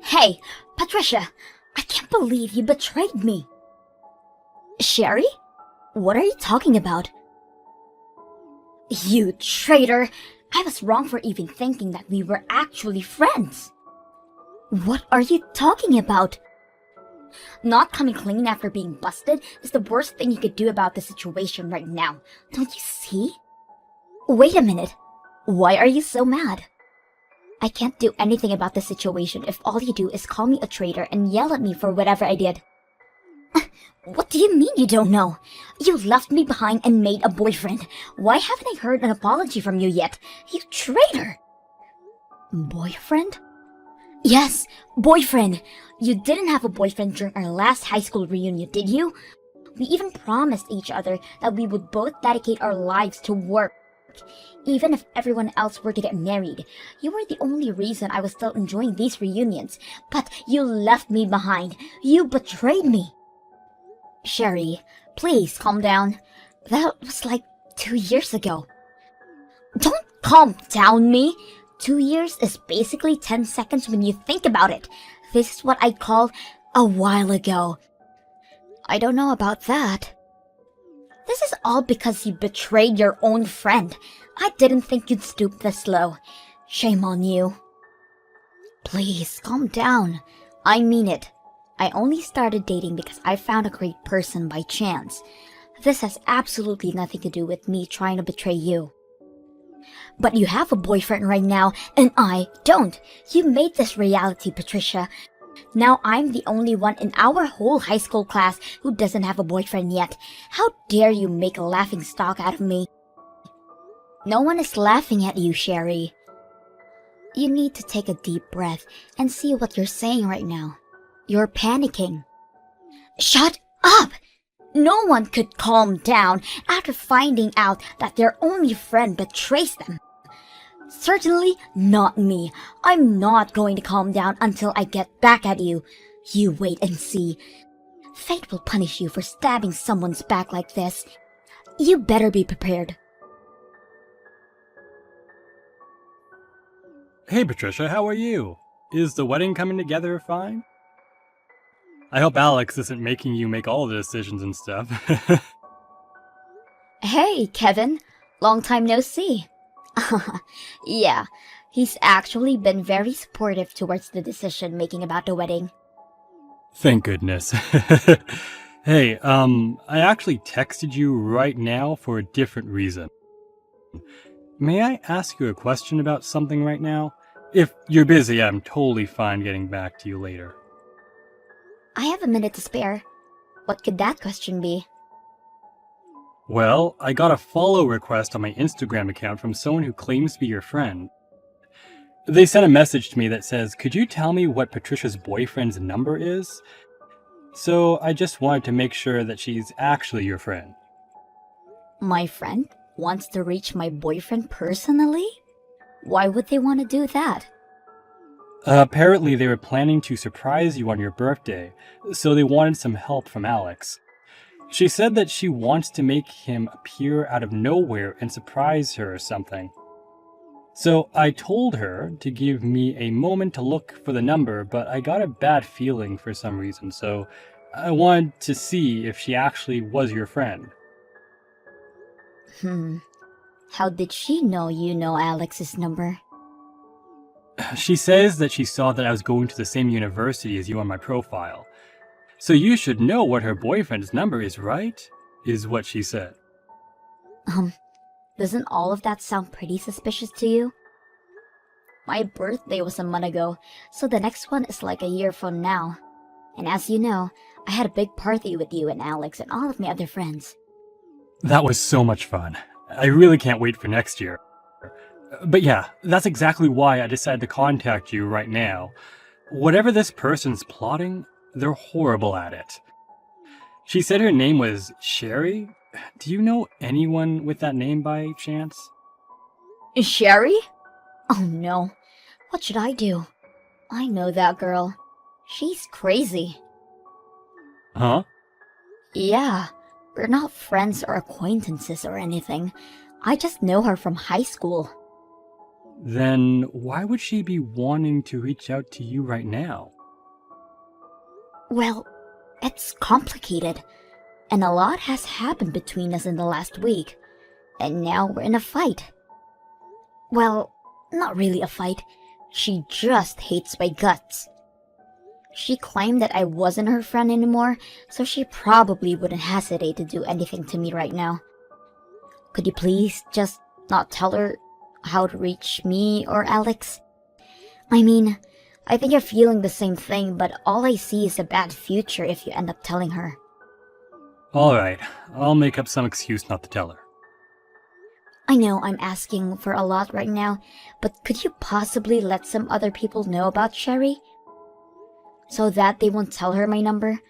Hey, Patricia, I can't believe you betrayed me. Sherry? What are you talking about? You traitor! I was wrong for even thinking that we were actually friends. What are you talking about? Not coming clean after being busted is the worst thing you could do about the situation right now. Don't you see? Wait a minute. Why are you so mad? I can't do anything about the situation if all you do is call me a traitor and yell at me for whatever I did. What do you mean you don't know? You left me behind and made a boyfriend. Why haven't I heard an apology from you yet? You traitor! Boyfriend? Yes, boyfriend. You didn't have a boyfriend during our last high school reunion, did you? We even promised each other that we would both dedicate our lives to work. Even if everyone else were to get married, you were the only reason I was still enjoying these reunions. But you left me behind. You betrayed me. Sherry, please calm down. That was like 2 years ago. Don't calm down me. 2 years is basically 10 seconds when you think about it. This is what I call a while ago. I don't know about that. This is all because you betrayed your own friend. I didn't think you'd stoop this low. Shame on you. Please, calm down. I mean it. I only started dating because I found a great person by chance. This has absolutely nothing to do with me trying to betray you. But you have a boyfriend right now, and I don't. You made this reality, Patricia. Now I'm the only one in our whole high school class who doesn't have a boyfriend yet. How dare you make a laughingstock out of me? No one is laughing at you, Sherry. You need to take a deep breath and see what you're saying right now. You're panicking. Shut up! No one could calm down after finding out that their only friend betrays them. Certainly not me. I'm not going to calm down until I get back at you. You wait and see. Fate will punish you for stabbing someone's back like this. You better be prepared. Hey Patricia, how are you? Is the wedding coming together fine? I hope Alex isn't making you make all the decisions and stuff. Hey, Kevin. Long time no see. Yeah, he's actually been very supportive towards the decision making about the wedding. Thank goodness. Hey, I actually texted you right now for a different reason. May I ask you a question about something right now? If you're busy, I'm totally fine getting back to you later. I have a minute to spare. What could that question be? Well, I got a follow request on my Instagram account from someone who claims to be your friend. They sent a message to me that says, could you tell me what Patricia's boyfriend's number is? So I just wanted to make sure that she's actually your friend. My friend wants to reach my boyfriend personally? Why would they want to do that? Apparently they were planning to surprise you on your birthday, so they wanted some help from Alex. She said that she wants to make him appear out of nowhere and surprise her or something. So I told her to give me a moment to look for the number, but I got a bad feeling for some reason, so I wanted to see if she actually was your friend. How did she know you know Alex's number? She says that she saw that I was going to the same university as you on my profile. So you should know what her boyfriend's number is, right? Is what she said. Doesn't all of that sound pretty suspicious to you? My birthday was a month ago, so the next one is like a year from now. And as you know, I had a big party with you and Alex and all of my other friends. That was so much fun. I really can't wait for next year. But yeah, that's exactly why I decided to contact you right now. Whatever this person's plotting, they're horrible at it. She said her name was Sherry. Do you know anyone with that name by chance? Sherry? Oh no. What should I do? I know that girl. She's crazy. Huh? Yeah, we're not friends or acquaintances or anything. I just know her from high school. Then why would she be wanting to reach out to you right now? Well, it's complicated, and a lot has happened between us in the last week, and now we're in a fight. Well, not really a fight. She just hates my guts. She claimed that I wasn't her friend anymore, so she probably wouldn't hesitate to do anything to me right now. Could you please just not tell her how to reach me or Alex? I mean, I think you're feeling the same thing, but all I see is a bad future if you end up telling her. Alright, I'll make up some excuse not to tell her. I know I'm asking for a lot right now, but could you possibly let some other people know about Sherry? So that they won't tell her my number?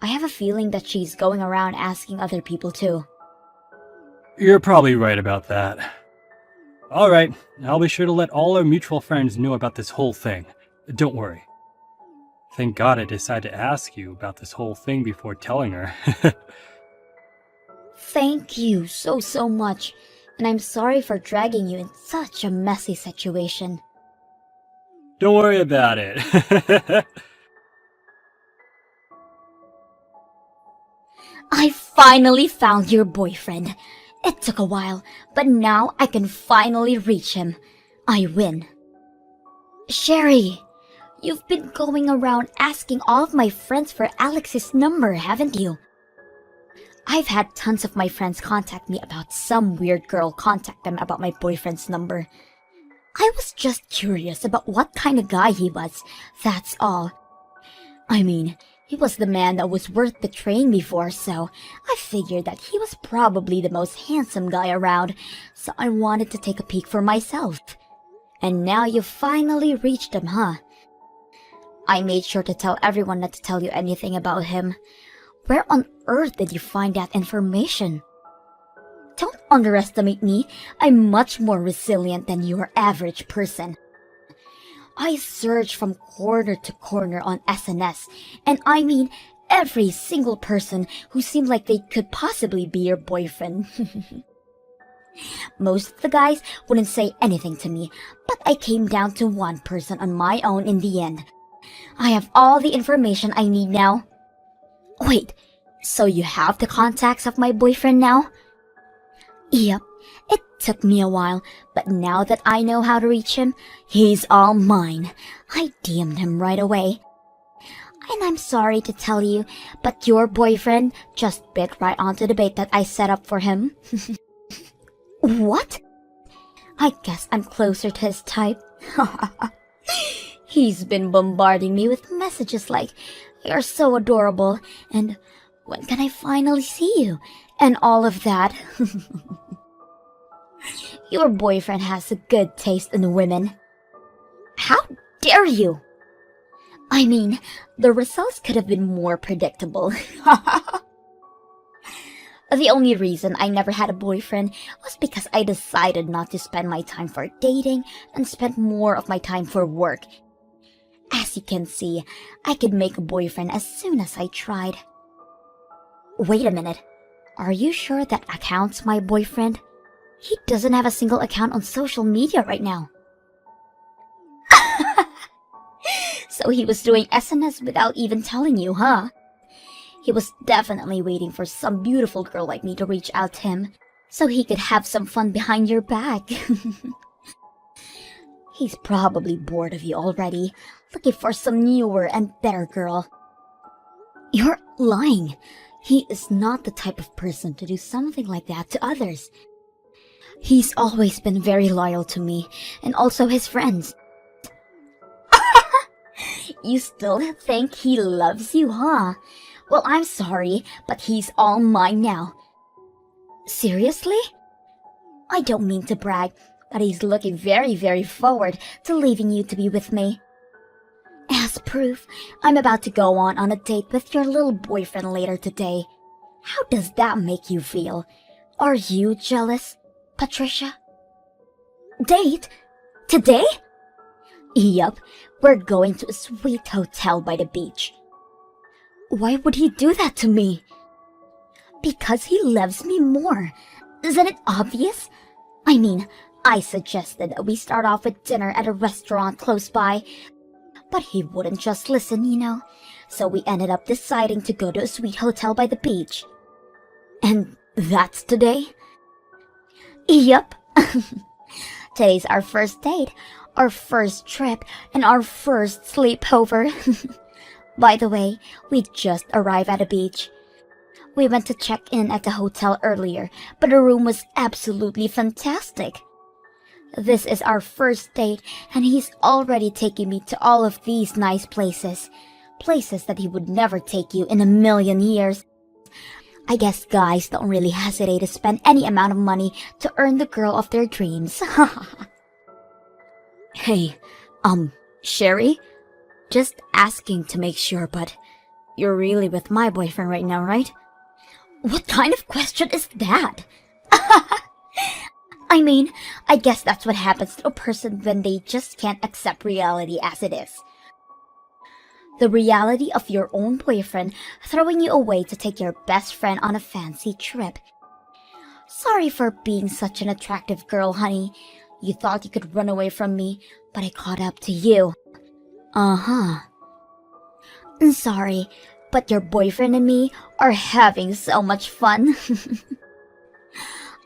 I have a feeling that she's going around asking other people too. You're probably right about that. Alright, I'll be sure to let all our mutual friends know about this whole thing. Don't worry. Thank God I decided to ask you about this whole thing before telling her. Thank you so much, and I'm sorry for dragging you in such a messy situation. Don't worry about it. I finally found your boyfriend. It took a while, but now I can finally reach him. I win. Sherry, you've been going around asking all of my friends for Alex's number, haven't you? I've had tons of my friends contact me about some weird girl contact them about my boyfriend's number. I was just curious about what kind of guy he was, that's all. I mean, he was the man that was worth betraying before, so I figured that he was probably the most handsome guy around, so I wanted to take a peek for myself. And now you finally reached him, huh? I made sure to tell everyone not to tell you anything about him. Where on earth did you find that information? Don't underestimate me. I'm much more resilient than your average person. I searched from corner to corner on SNS, and I mean every single person who seemed like they could possibly be your boyfriend. Most of the guys wouldn't say anything to me, but I came down to one person on my own in the end. I have all the information I need now. Wait, so you have the contacts of my boyfriend now? Yep, it took me a while, but now that I know how to reach him, he's all mine. I DM'd him right away. And I'm sorry to tell you, but your boyfriend just bit right onto the bait that I set up for him. What? I guess I'm closer to his type. He's been bombarding me with messages like, "You're so adorable," and "When can I finally see you?" and all of that. Your boyfriend has a good taste in women. How dare you? I mean, the results could have been more predictable. The only reason I never had a boyfriend was because I decided not to spend my time for dating and spent more of my time for work. As you can see, I could make a boyfriend as soon as I tried. Wait a minute. Are you sure that account's my boyfriend? He doesn't have a single account on social media right now. So he was doing SNS without even telling you, huh? He was definitely waiting for some beautiful girl like me to reach out to him, so he could have some fun behind your back. He's probably bored of you already, looking for some newer and better girl. You're lying. He is not the type of person to do something like that to others. He's always been very loyal to me, and also his friends. You still think he loves you, huh? Well, I'm sorry, but he's all mine now. Seriously? I don't mean to brag, but he's looking very forward to leaving you to be with me. As proof, I'm about to go on a date with your little boyfriend later today. How does that make you feel? Are you jealous, Patricia? Date? Today? Yup, we're going to a sweet hotel by the beach. Why would he do that to me? Because he loves me more. Isn't it obvious? I mean, I suggested that we start off with dinner at a restaurant close by, But he wouldn't just listen. So we ended up deciding to go to a sweet hotel by the beach. And that's today? Yup. Today's our first date, our first trip, and our first sleepover. By the way, we just arrived at a beach. We went to check in at the hotel earlier, but the room was absolutely fantastic. This is our first date, and he's already taking me to all of these nice places. Places that he would never take you in a million years. I guess guys don't really hesitate to spend any amount of money to earn the girl of their dreams. Hey, Sherry? Just asking to make sure, but you're really with my boyfriend right now, right? What kind of question is that? I mean, I guess that's what happens to a person when they just can't accept reality as it is. The reality of your own boyfriend throwing you away to take your best friend on a fancy trip. Sorry for being such an attractive girl, honey. You thought you could run away from me, but I caught up to you. Uh-huh. Sorry, but your boyfriend and me are having so much fun.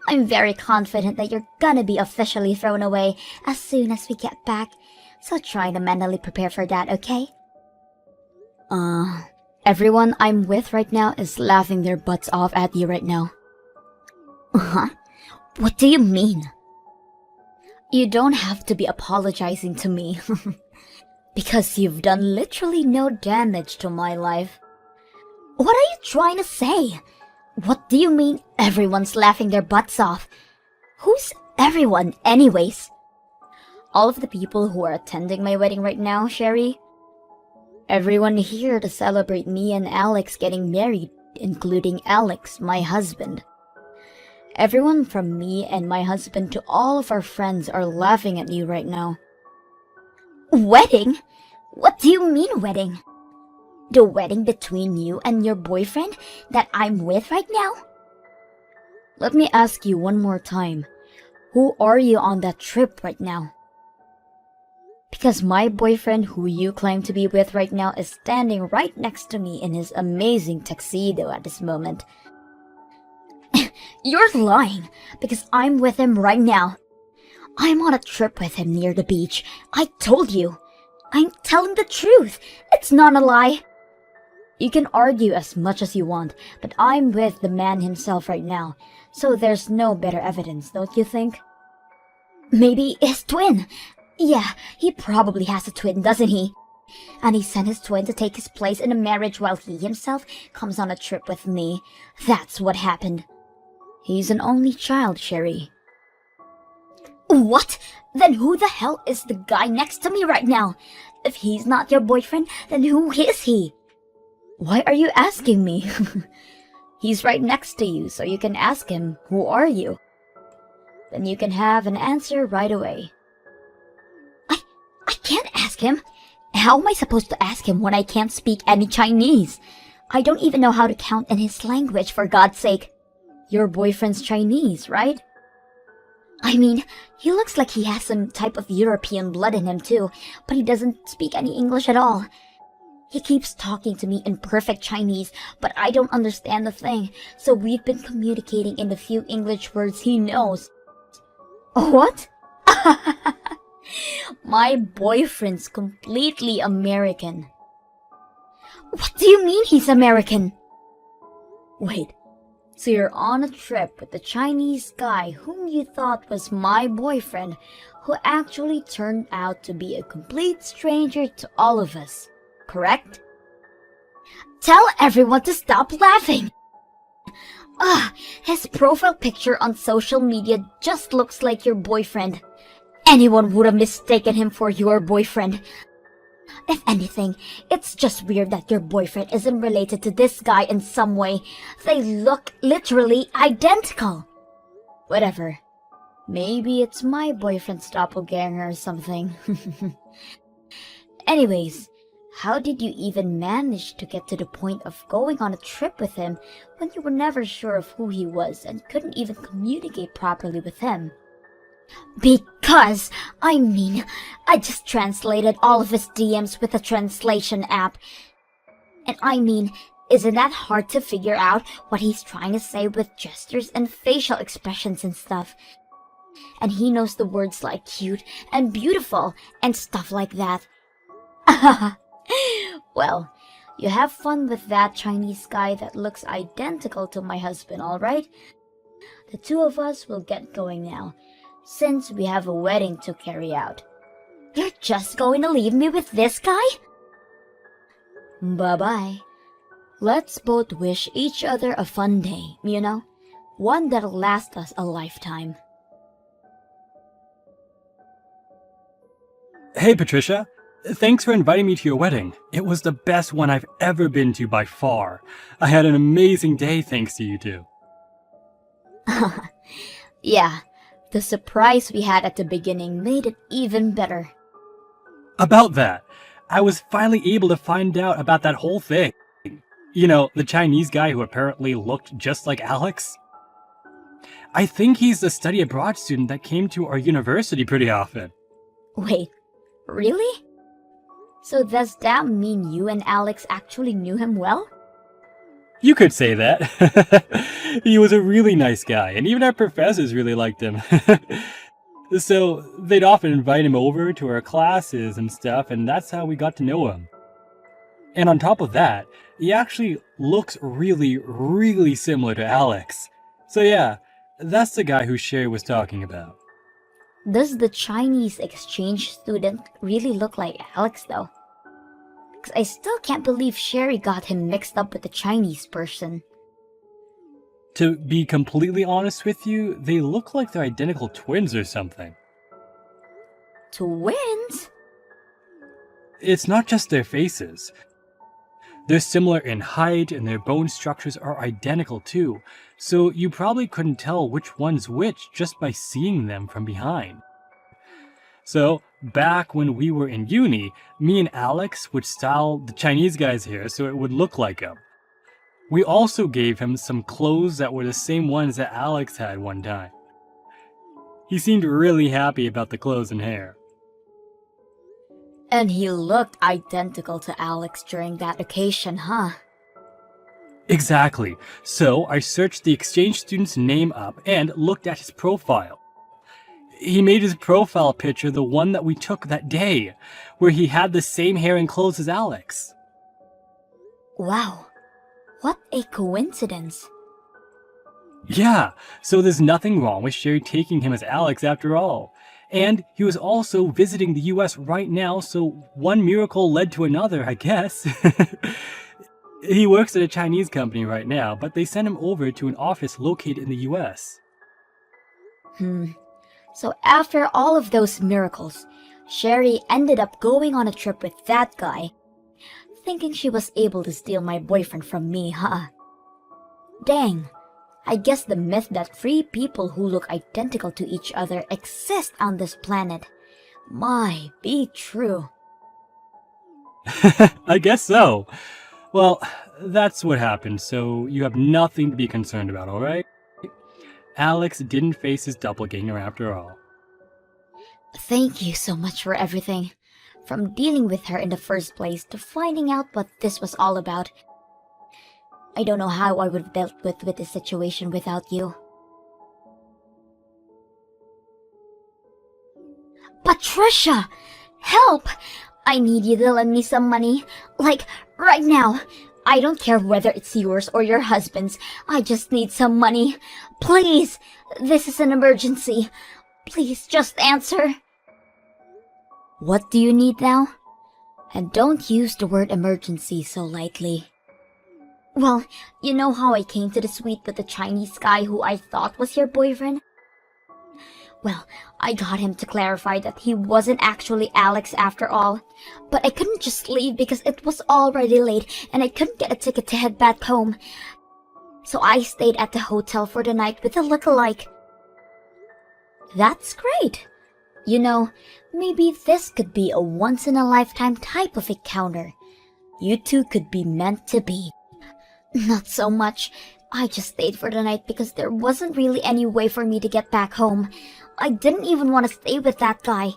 I'm very confident that you're gonna be officially thrown away as soon as we get back, so try to mentally prepare for that, okay? Everyone I'm with right now is laughing their butts off at you right now. Huh? What do you mean? You don't have to be apologizing to me. Because you've done literally no damage to my life. What are you trying to say? What do you mean everyone's laughing their butts off? Who's everyone anyways? All of the people who are attending my wedding right now, Sherry. Everyone here to celebrate me and Alex getting married, including Alex, my husband. Everyone from me and my husband to all of our friends are laughing at you right now. Wedding? What do you mean wedding? The wedding between you and your boyfriend that I'm with right now? Let me ask you one more time. Who are you on that trip right now? Because my boyfriend who you claim to be with right now is standing right next to me in his amazing tuxedo at this moment. You're lying, because I'm with him right now. I'm on a trip with him near the beach. I told you. I'm telling the truth. It's not a lie. You can argue as much as you want, but I'm with the man himself right now, so there's no better evidence, don't you think? Maybe his twin. Yeah, he probably has a twin, doesn't he? And he sent his twin to take his place in a marriage while he himself comes on a trip with me. That's what happened. He's an only child, Sherry. What? Then who the hell is the guy next to me right now? If he's not your boyfriend, then who is he? Why are you asking me? He's right next to you, so you can ask him, who are you? Then you can have an answer right away. I can't ask him. How am I supposed to ask him when I can't speak any Chinese? I don't even know how to count in his language, for God's sake. Your boyfriend's Chinese, right? I mean, he looks like he has some type of European blood in him too, but he doesn't speak any English at all. He keeps talking to me in perfect Chinese, but I don't understand the thing, so we've been communicating in the few English words he knows. What? My boyfriend's completely American. What do you mean he's American? Wait, so you're on a trip with the Chinese guy whom you thought was my boyfriend, who actually turned out to be a complete stranger to all of us, correct? Tell everyone to stop laughing! His profile picture on social media just looks like your boyfriend. Anyone would have mistaken him for your boyfriend. If anything, it's just weird that your boyfriend isn't related to this guy in some way. They look literally identical. Whatever. Maybe it's my boyfriend's doppelganger or something. Anyways, how did you even manage to get to the point of going on a trip with him when you were never sure of who he was and couldn't even communicate properly with him? Cuz, I just translated all of his DMs with a translation app. And isn't that hard to figure out what he's trying to say with gestures and facial expressions and stuff? And he knows the words like cute and beautiful and stuff like that. Well, you have fun with that Chinese guy that looks identical to my husband, alright? The two of us will get going now, since we have a wedding to carry out. You're just going to leave me with this guy? Bye-bye. Let's both wish each other a fun day, one that'll last us a lifetime. Hey, Patricia. Thanks for inviting me to your wedding. It was the best one I've ever been to by far. I had an amazing day thanks to you two. Yeah, the surprise we had at the beginning made it even better. About that, I was finally able to find out about that whole thing. The Chinese guy who apparently looked just like Alex. I think he's the study abroad student that came to our university pretty often. Wait, really? So does that mean you and Alex actually knew him well? You could say that. He was a really nice guy, and even our professors really liked him. So they'd often invite him over to our classes and stuff, and that's how we got to know him. And on top of that, he actually looks really, really similar to Alex. So yeah, that's the guy who Sherry was talking about. Does the Chinese exchange student really look like Alex though? Because I still can't believe Sherry got him mixed up with the Chinese person. To be completely honest with you, they look like they're identical twins or something. Twins? It's not just their faces. They're similar in height and their bone structures are identical too, so you probably couldn't tell which one's which just by seeing them from behind. So, back when we were in uni, me and Alex would style the Chinese guy's hair so it would look like him. We also gave him some clothes that were the same ones that Alex had one time. He seemed really happy about the clothes and hair. And he looked identical to Alex during that occasion, huh? Exactly. So I searched the exchange student's name up and looked at his profile. He made his profile picture the one that we took that day, where he had the same hair and clothes as Alex. Wow. What a coincidence. Yeah, so there's nothing wrong with Sherry taking him as Alex after all. And he was also visiting the US right now, so one miracle led to another, I guess. He works at a Chinese company right now, but they sent him over to an office located in the US. So after all of those miracles, Sherry ended up going on a trip with that guy, thinking she was able to steal my boyfriend from me, huh? Dang. I guess the myth that three people who look identical to each other exist on this planet might be true. I guess so. Well, that's what happened, so you have nothing to be concerned about, alright? Alex didn't face his doppelganger after all. Thank you so much for everything. From dealing with her in the first place to finding out what this was all about. I don't know how I would have dealt with this situation without you. Patricia! Help! I need you to lend me some money. Like, right now. I don't care whether it's yours or your husband's. I just need some money. Please! This is an emergency. Please just answer. What do you need now? And don't use the word emergency so lightly. Well, you know how I came to the suite with the Chinese guy who I thought was your boyfriend? Well, I got him to clarify that he wasn't actually Alex after all. But I couldn't just leave because it was already late and I couldn't get a ticket to head back home. So I stayed at the hotel for the night with a lookalike. That's great. You know, maybe this could be a once-in-a-lifetime type of encounter. You two could be meant to be. Not so much. I just stayed for the night because there wasn't really any way for me to get back home. I didn't even want to stay with that guy,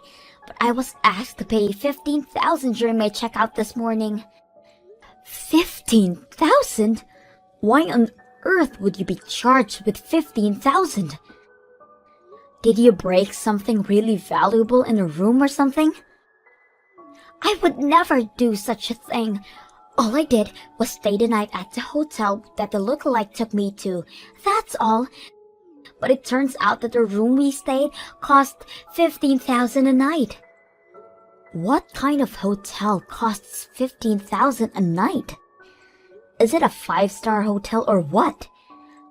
but I was asked to pay $15,000 during my checkout this morning. 15,000? Why on earth would you be charged with 15,000? Did you break something really valuable in a room or something? I would never do such a thing. All I did was stay the night at the hotel that the lookalike took me to. That's all. But it turns out that the room we stayed cost $15,000 a night. What kind of hotel costs $15,000 a night? Is it a 5-star hotel or what?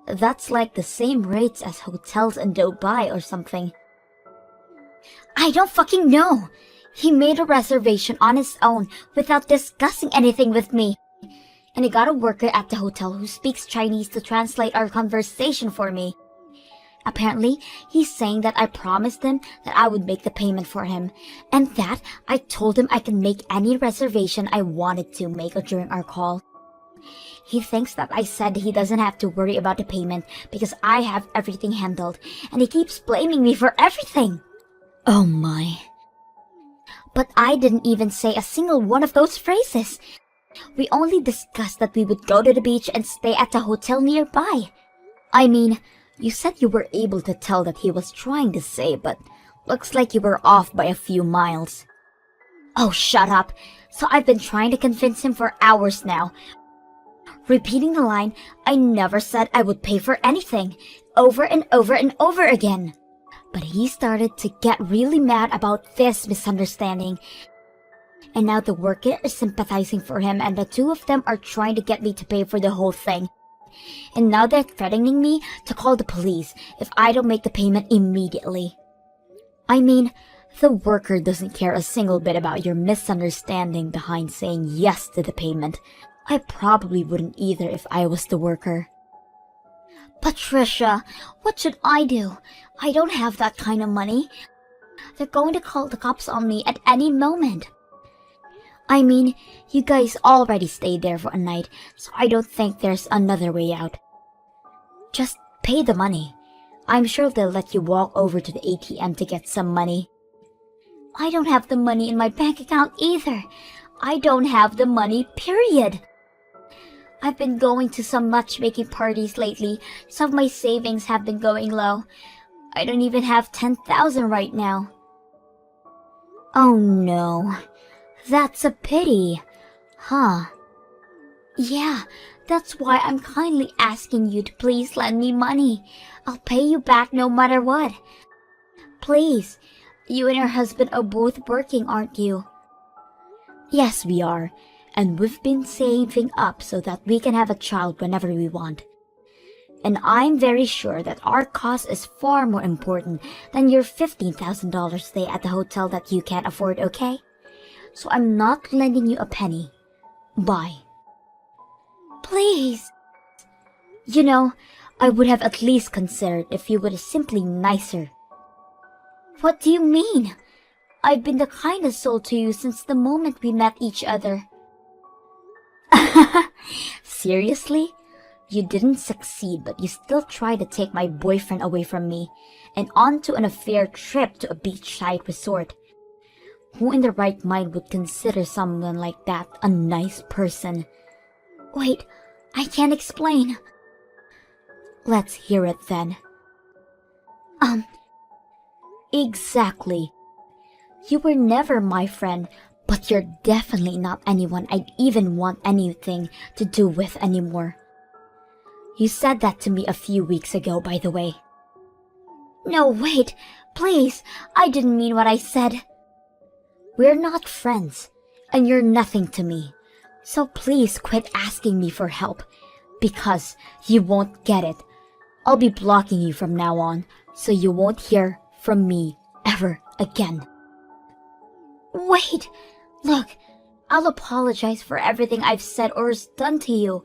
That's like the same rates as hotels in Dubai or something. I don't fucking know. He made a reservation on his own without discussing anything with me. And he got a worker at the hotel who speaks Chinese to translate our conversation for me. Apparently, he's saying that I promised him that I would make the payment for him, and that I told him I can make any reservation I wanted to make during our call. He thinks that I said he doesn't have to worry about the payment because I have everything handled, and he keeps blaming me for everything. Oh my. But I didn't even say a single one of those phrases. We only discussed that we would go to the beach and stay at a hotel nearby. I mean, you said you were able to tell that he was trying to say, but looks like you were off by a few miles. Oh, shut up. So I've been trying to convince him for hours now. Repeating the line, I never said I would pay for anything, over and over and over again. But he started to get really mad about this misunderstanding. And now the worker is sympathizing for him, and the two of them are trying to get me to pay for the whole thing. And now they're threatening me to call the police if I don't make the payment immediately. I mean, the worker doesn't care a single bit about your misunderstanding behind saying yes to the payment. I probably wouldn't either if I was the worker. Patricia, what should I do? I don't have that kind of money. They're going to call the cops on me at any moment. I mean, you guys already stayed there for a night, so I don't think there's another way out. Just pay the money. I'm sure they'll let you walk over to the ATM to get some money. I don't have the money in my bank account either. I don't have the money, period. I've been going to some matchmaking parties lately. Some of my savings have been going low. I don't even have 10,000 right now. Oh no. That's a pity. Huh. Yeah, that's why I'm kindly asking you to please lend me money. I'll pay you back no matter what. Please. You and your husband are both working, aren't you? Yes, we are. And we've been saving up so that we can have a child whenever we want. And I'm very sure that our cause is far more important than your $15,000 stay at the hotel that you can't afford, okay? So I'm not lending you a penny. Bye. Please. You know, I would have at least considered if you were simply nicer. What do you mean? I've been the kindest soul to you since the moment we met each other. Seriously? You didn't succeed, but you still tried to take my boyfriend away from me and onto an affair trip to a beachside resort. Who in their right mind would consider someone like that a nice person? Wait, I can't explain. Let's hear it then. Exactly. You were never my friend, but you're definitely not anyone I'd even want anything to do with anymore. You said that to me a few weeks ago, by the way. No, wait, please, I didn't mean what I said. We're not friends, and you're nothing to me. So please quit asking me for help, because you won't get it. I'll be blocking you from now on, so you won't hear from me ever again. Wait, look, I'll apologize for everything I've said or done to you.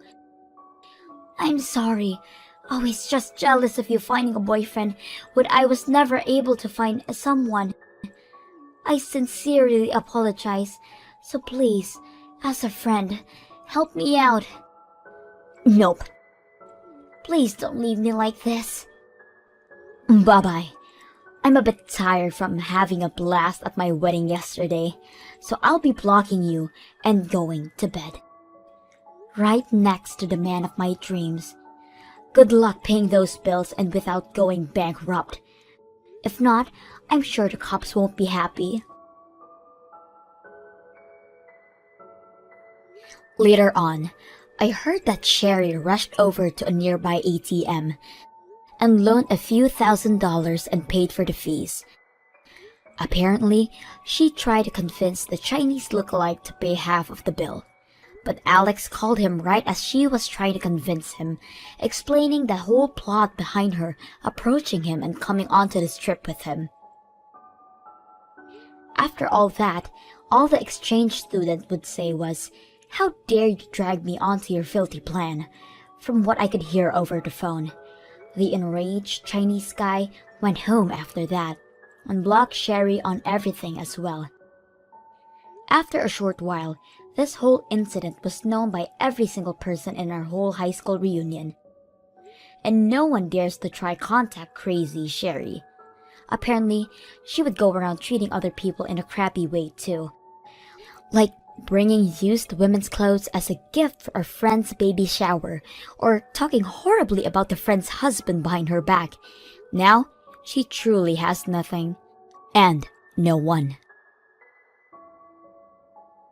I'm sorry. I was just jealous of you finding a boyfriend when I was never able to find someone. I sincerely apologize, so please, as a friend, help me out. Nope. Please don't leave me like this. Bye-bye. I'm a bit tired from having a blast at my wedding yesterday, so I'll be blocking you and going to bed. Right next to the man of my dreams. Good luck paying those bills and without going bankrupt. If not, I'm sure the cops won't be happy. Later on, I heard that Sherry rushed over to a nearby ATM and loaned a few $1,000s and paid for the fees. Apparently, she tried to convince the Chinese lookalike to pay half of the bill, but Alex called him right as she was trying to convince him, explaining the whole plot behind her approaching him and coming onto this trip with him. After all that, all the exchange student would say was, "How dare you drag me onto your filthy plan?" from what I could hear over the phone. The enraged Chinese guy went home after that and blocked Sherry on everything as well. After a short while, this whole incident was known by every single person in our whole high school reunion. And no one dares to try contact crazy Sherry. Apparently, she would go around treating other people in a crappy way too. Like bringing used women's clothes as a gift for a friend's baby shower, or talking horribly about the friend's husband behind her back. Now, she truly has nothing. And no one.